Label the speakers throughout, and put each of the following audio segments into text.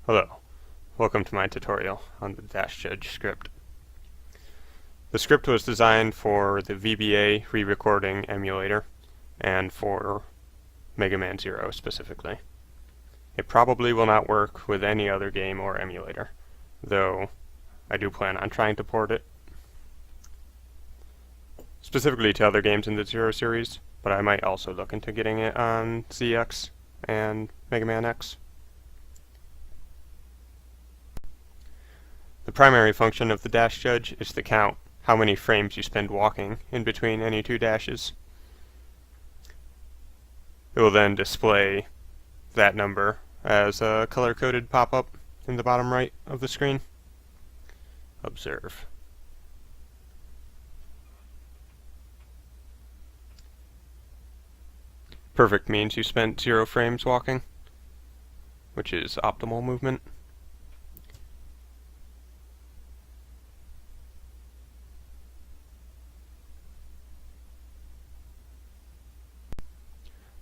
Speaker 1: Hello, welcome to my tutorial on the Dash Judge script. The script was designed for the VBA re-recording emulator and for Mega Man Zero specifically. It probably will not work with any other game or emulator, though I do plan on trying to port it specifically to other games in the Zero series, but I might also look into getting it on ZX and Mega Man X. The primary function of the Dash Judge is to count how many frames you spend walking in between any two dashes. It will then display that number as a color-coded pop-up in the bottom right of the screen. Observe. Perfect means you spent 0 frames walking, which is optimal movement.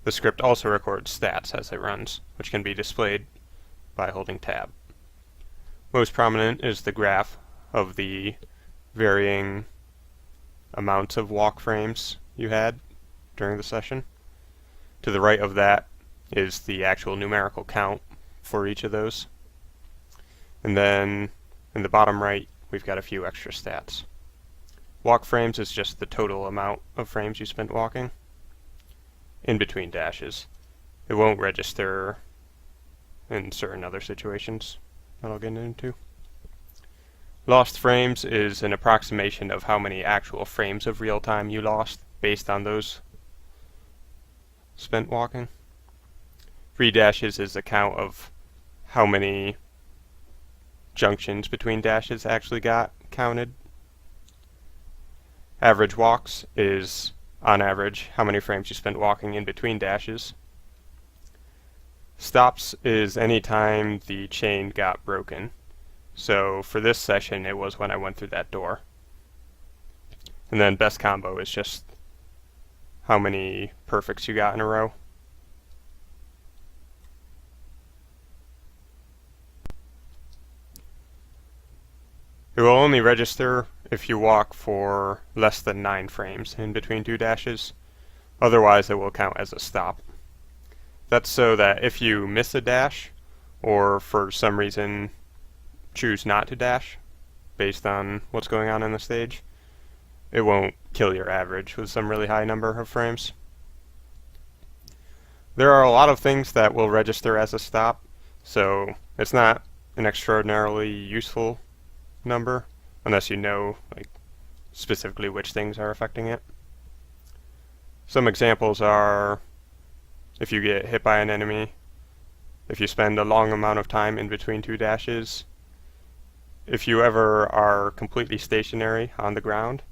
Speaker 1: The script also records stats as it runs, which can be displayed by holding tab. Most prominent is the graph of the varying amounts of walk frames you had during the session. To the right of that is the actual numerical count for each of those. And then in the bottom right, we've got a few extra stats. Walk frames is just the total amount of frames you spent walking in between dashes. It won't register in certain other situations that I'll get into. Lost frames is an approximation of how many actual frames of real time you lost based on those spent walking. Free dashes is a count of how many junctions between dashes actually got counted. Average walks is on average how many frames you spent walking in between dashes. Stops is any time the chain got broken. So for this session it was when I went through that door. And then best combo is just how many perfects you got in a row. It will only register if you walk for less than 9 frames in between two dashes. Otherwise it will count as a stop. That's so that if you miss a dash, or for some reason choose not to dash, based on what's going on in the stage, it won't kill your average with some really high number of frames. There are a lot of things that will register as a stop, so it's not an extraordinarily useful number unless you know specifically which things are affecting it. Some examples are if you get hit by an enemy, if you spend a long amount of time in between two dashes, if you ever are completely stationary on the ground,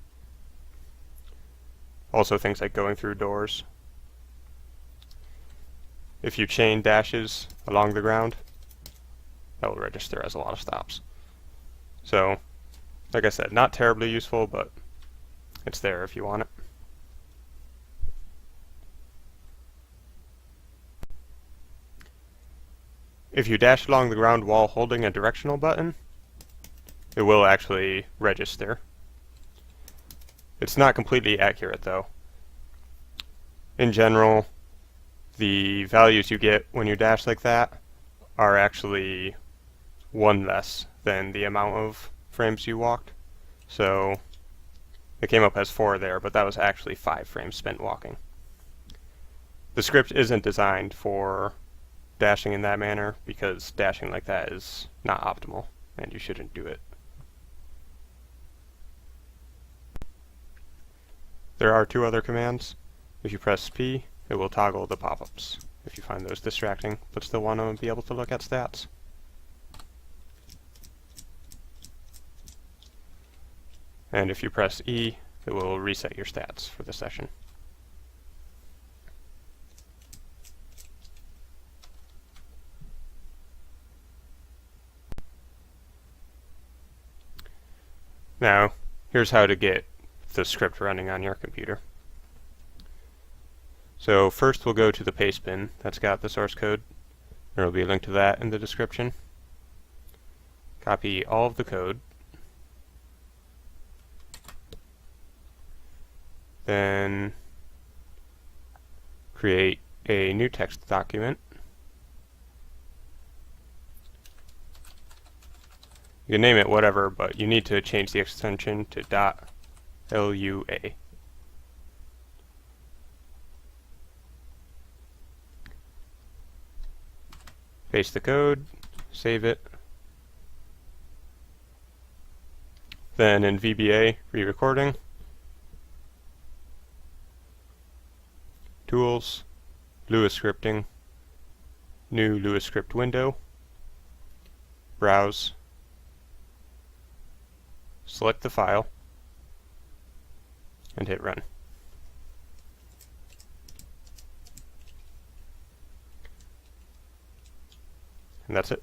Speaker 1: also things like going through doors. If you chain dashes along the ground, that will register as a lot of stops. So, like I said, not terribly useful, but it's there if you want it. If you dash along the ground while holding a directional button, it will actually register. It's not completely accurate though. In general, the values you get when you dash like that are actually 1 less than the amount of frames you walked. So it came up as 4 there, but that was actually 5 frames spent walking. The script isn't designed for dashing in that manner because dashing like that is not optimal and you shouldn't do it. There are 2 other commands. If you press P, it will toggle the pop-ups if you find those distracting but still want to be able to look at stats. And if you press E, it will reset your stats for the session. Now, here's how to get the script running on your computer. So first we'll go to the paste bin that's got the source code. There will be a link to that in the description. Copy all of the code. Then create a new text document. You can name it whatever, but you need to change the extension to .lua. Paste the code, save it. Then in VBA, re-recording, Tools, Lua Scripting, New Lua Script window, Browse, select the file, and hit Run. And that's it.